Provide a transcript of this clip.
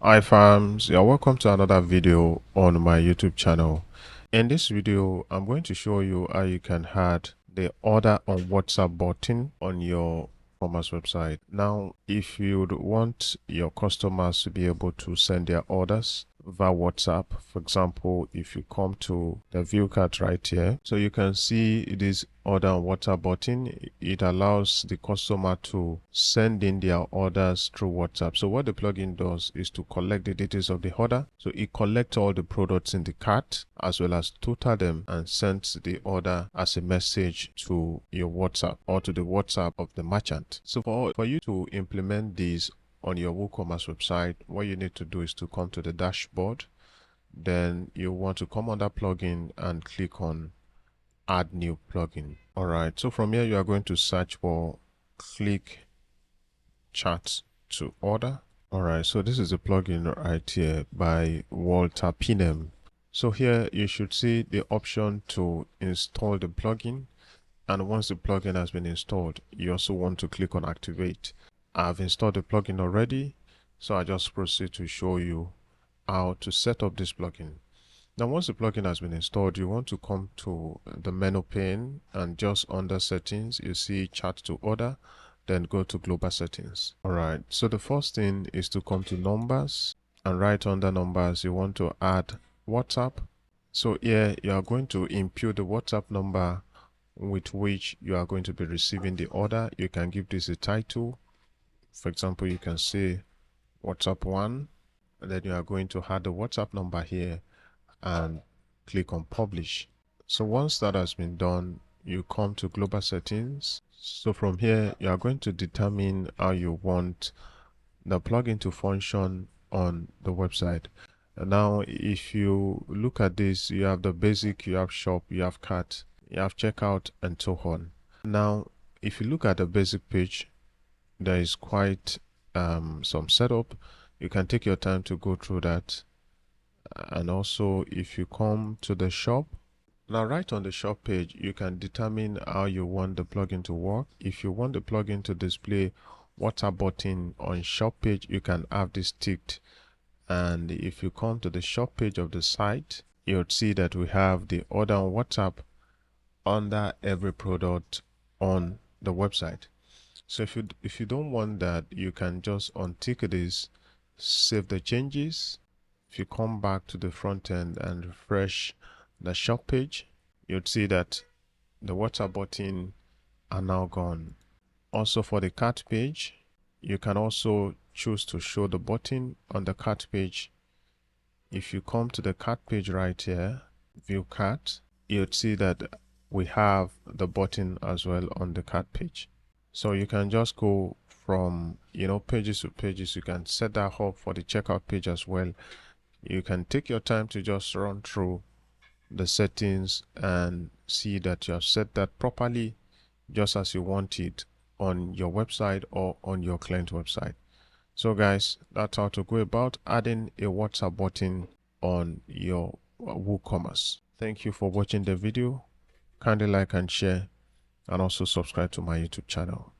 Hi fams, you're welcome to another video on my YouTube channel. In this video, I'm going to show you how you can add the order on WhatsApp button on your WooCommerce website. Now, if you'd want your customers to be able to send their orders via WhatsApp, for example, if you come to the view cart right here, so you can see this order on WhatsApp button. It allows the customer to send in their orders through WhatsApp. So what the plugin does is to collect the details of the order. So it collects all the products in the cart as well as total them and sends the order as a message to your WhatsApp or to the WhatsApp of the merchant. So for you to implement these on your WooCommerce website, what you need to do is to come to the dashboard. Then you want to come under plugin and click on add new plugin. All right, so from here you are going to search for click chat to order. All right, so this is the plugin right here by Walter Pinem. So here you should see the option to install the plugin, and once the plugin has been installed, you also want to click on activate. I've installed the plugin already, so I just proceed to show you how to set up this plugin. Now, once the plugin has been installed, you want to come to the menu pane, and just under settings, you see chat to order, then go to global settings. All right, so the first thing is to come to numbers, and right under numbers, you want to add WhatsApp. So here you are going to input the WhatsApp number with which you are going to be receiving the order. You can give this a title. For example, you can say WhatsApp 1, and then you are going to add the WhatsApp number here and click on publish. So once that has been done, you come to global settings. So from here, you are going to determine how you want the plugin to function on the website. And now, if you look at this, you have the basic, you have shop, you have cart, you have checkout, and so on. Now, if you look at the basic page, there is quite some setup. You can take your time to go through that. And also, if you come to the shop, now right on the shop page, you can determine how you want the plugin to work. If you want the plugin to display WhatsApp button on shop page, you can have this ticked. And if you come to the shop page of the site, you'll see that we have the order on WhatsApp under every product on the website. So if you don't want that, you can just untick this, save the changes. If you come back to the front end and refresh the shop page, you'd see that the WhatsApp button are now gone. Also for the cart page, you can also choose to show the button on the cart page. If you come to the cart page right here, view cart, you'd see that we have the button as well on the cart page. So you can just go from pages to pages. You can set that up for the checkout page as well. You can take your time to just run through the settings and see that you have set that properly just as you want it on your website or on your client website. So guys, that's how to go about adding a WhatsApp button on your WooCommerce. Thank you for watching the video. Kindly like and share, and also subscribe to my YouTube channel.